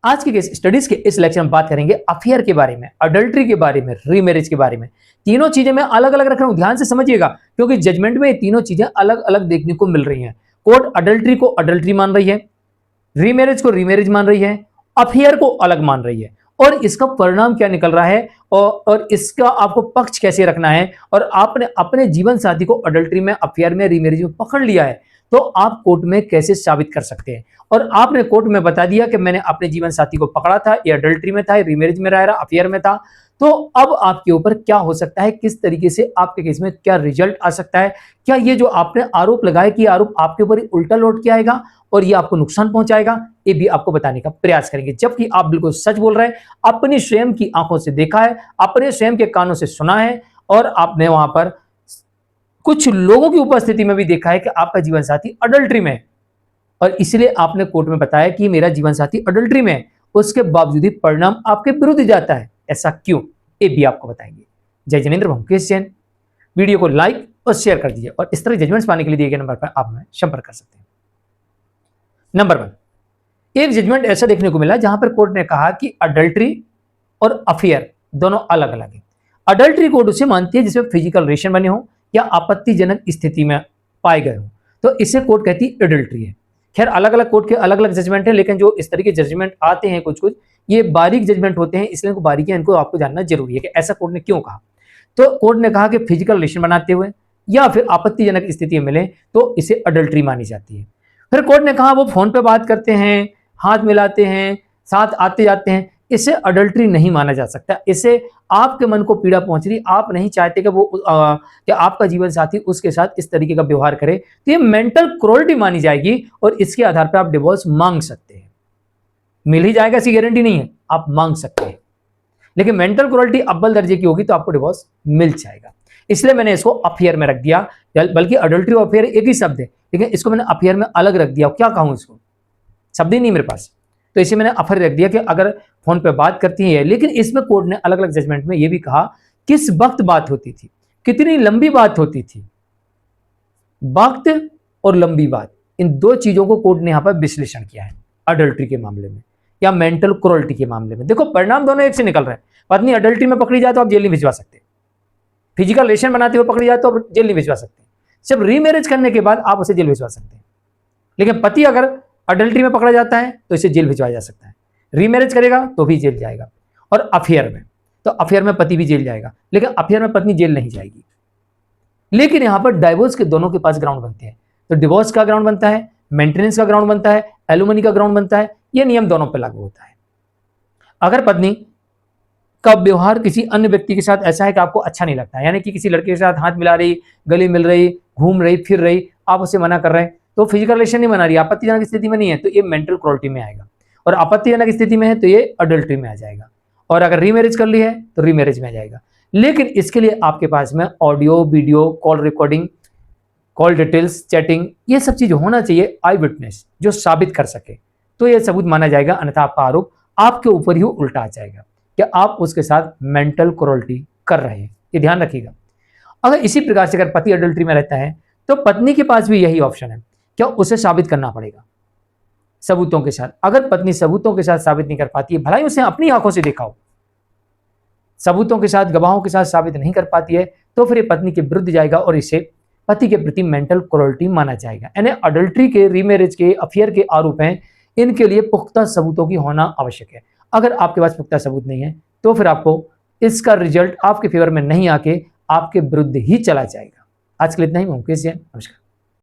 आज की स्टडीज के इस लेक्चर में बात करेंगे अफेयर के बारे में, अडल्ट्री के बारे में, रीमैरिज के बारे में। तीनों चीजें मैं अलग अलग रख रहा हूं, ध्यान से समझिएगा, क्योंकि जजमेंट में ये तीनों चीजें अलग अलग देखने को मिल रही हैं। कोर्ट अडल्ट्री को अडल्ट्री मान रही है, रीमैरिज को रीमैरिज मान रही है, अफेयर को अलग मान रही है। और इसका परिणाम क्या निकल रहा है और इसका आपको पक्ष कैसे रखना है, और आपने अपने जीवन साथी को अडल्ट्री में, अफेयर में, रीमैरिज में पकड़ लिया है तो आप कोर्ट में कैसे साबित कर सकते हैं। और आपने कोर्ट में बता दिया कि मैंने अपने जीवन साथी को पकड़ा था, ये अडल्ट्री में था, ये रीमैरिज में रह रहा, अफेयर में था, तो अब आपके ऊपर क्या हो सकता है, किस तरीके से आपके केस में क्या रिजल्ट आ सकता है। क्या ये जो आपने आरोप लगाया कि आरोप आपके ऊपर उल्टा लौट के आएगा और ये आपको नुकसान पहुंचाएगा, ये भी आपको बताने का प्रयास करेंगे। जबकि आप बिल्कुल सच बोल रहे हैं, अपनी स्वयं की आंखों से देखा है, अपने स्वयं के कानों से सुना है, और आपने वहां पर कुछ लोगों की उपस्थिति में भी देखा है कि आपका जीवन साथी अडल्ट्री में है, और इसलिए आपने कोर्ट में बताया कि मेरा जीवन साथी अडल्ट्री में है। उसके बावजूद ही परिणाम आपके विरुद्ध जाता है, ऐसा क्यों, ये भी आपको बताएंगे। जय जिनेंद्र, मुकेश जैन। वीडियो को लाइक और शेयर कर दीजिए, और इस तरह जजमेंट्स पाने के लिए दिए गए नंबर पर आप हमें संपर्क कर सकते हैं। नंबर 1, एक जजमेंट ऐसा देखने को मिला जहां पर कोर्ट ने कहा कि अडल्ट्री और अफेयर दोनों अलग अलग है। अडल्ट्री कोर्ट उसे मानती है जिसमें फिजिकल रिलेशन बने हो या आपत्तिजनक स्थिति में पाए गए हो, तो इसे कोर्ट कहती है अडल्ट्री है। खैर अलग अलग कोर्ट के अलग अलग जजमेंट है, लेकिन जो इस तरह के जजमेंट आते हैं कुछ कुछ, ये बारीक जजमेंट होते हैं, इसलिए बारीकियां इनको आपको जानना जरूरी है कि ऐसा कोर्ट ने क्यों कहा। तो कोर्ट ने कहा कि फिजिकल रिलेशन बनाते हुए या फिर आपत्तिजनक स्थिति में मिले तो इसे अडल्ट्री मानी जाती है। फिर कोर्ट ने कहा वो फोन पे बात करते हैं, हाथ मिलाते हैं, साथ आते जाते हैं, इसे अडल्ट्री नहीं माना जा सकता। इसे आपके मन को पीड़ा पहुंच रही, आप नहीं चाहते कि वो कि आपका जीवन साथी उसके साथ इस तरीके का व्यवहार करे, तो ये मेंटल क्रूरल्टी मानी जाएगी और इसके आधार पर आप डिवोर्स मांग सकते हैं। मिल ही जाएगा ऐसी गारंटी नहीं है, आप मांग सकते हैं, लेकिन मेंटल क्रूरल्टी अव्वल दर्जे की होगी तो आपको डिवोर्स मिल जाएगा। इसलिए मैंने इसको अफेयर में रख दिया, बल्कि अडल्ट्री और अफेयर एक ही शब्द है, लेकिन इसको मैंने अफेयर में अलग रख दिया। क्या कहूं, इसको शब्द ही नहीं मेरे पास, तो इसे मैंने अफेयर रख दिया कि अगर फोन पे बात करती है। लेकिन इसमें कोर्ट ने अलग अलग जजमेंट में यह भी कहा किस वक्त बात होती थी, कितनी लंबी बात होती थी। वक्त और लंबी बात, इन दो चीजों को कोर्ट ने यहां पर विश्लेषण किया है अडल्ट्री के मामले में या मेंटल क्रूरल्टी के मामले में। देखो परिणाम दोनों एक से निकल रहे हैं। पत्नी अडल्ट्री में पकड़ी जाए तो आप जेल नहीं भिजवा सकते, फिजिकल रिलेशन बनाते हुए पकड़ी जाए तो आप जेल नहीं भिजवा सकते, सिर्फ रीमैरिज करने के बाद आप उसे जेल भिजवा सकते हैं। लेकिन पति अगर अडल्ट्री में पकड़ा जाता है तो इसे जेल भिजवाया जा सकता है, रीमैरिज करेगा तो भी जेल जाएगा। और अफेयर में, तो अफेयर में पति भी जेल जाएगा, लेकिन अफेयर में पत्नी जेल नहीं जाएगी। लेकिन यहां पर डाइवोर्स के दोनों के पास ग्राउंड बनते हैं, तो डिवोर्स का ग्राउंड बनता है, मेंटेनेंस का ग्राउंड बनता है, एलुमनी का ग्राउंड बनता है। यह नियम दोनों पर लागू होता है। अगर पत्नी का व्यवहार किसी अन्य व्यक्ति के साथ ऐसा है कि आपको अच्छा नहीं लगता है, यानी कि किसी लड़के के साथ हाथ मिला रही, गले मिल रही, घूम रही, फिर रही, आप उसे मना कर रहे हैं, तो फिजिकल रिलेशन नहीं बना रही, आपत्तिजनक स्थिति में नहीं है, तो ये मेंटल क्रूरल्टी में आएगा। और आपत्तिजनक स्थिति में है तो ये अडल्ट्री में आ जाएगा। और अगर रीमैरिज कर ली है तो रीमैरिज में आ जाएगा। लेकिन इसके लिए आपके पास में audio, video, call recording, call details, chatting, ये सब चीज होना चाहिए, आई विटनेस जो साबित कर सके, तो ये सबूत माना जाएगा, अन्यथा आपका आरोप आपके ऊपर ही उल्टा आ जाएगा कि आप उसके साथ मेंटल क्रूरल्टी कर रहे हैं। ये ध्यान रखिएगा। अगर इसी प्रकार से अगर पति अडल्ट्री में रहता है तो पत्नी के पास भी यही ऑप्शन है, क्या उसे साबित करना पड़ेगा सबूतों के साथ। अगर पत्नी सबूतों के साथ साबित नहीं कर पाती है, भलाई उसे अपनी आंखों से देखा हो, सबूतों के साथ, गवाहों के साथ साबित नहीं कर पाती है, तो फिर ये पत्नी के विरुद्ध जाएगा और इसे पति के प्रति मेंटल क्रूरल्टी माना जाएगा। यानी अडल्ट्री के, रीमैरिज के, अफेयर के आरोप हैं, इनके लिए पुख्ता सबूतों की होना आवश्यक है। अगर आपके पास पुख्ता सबूत नहीं है तो फिर आपको इसका रिजल्ट आपके फेवर में नहीं आके आपके विरुद्ध ही चला जाएगा। आज के लिए इतना ही। मुकेश जैन, नमस्कार।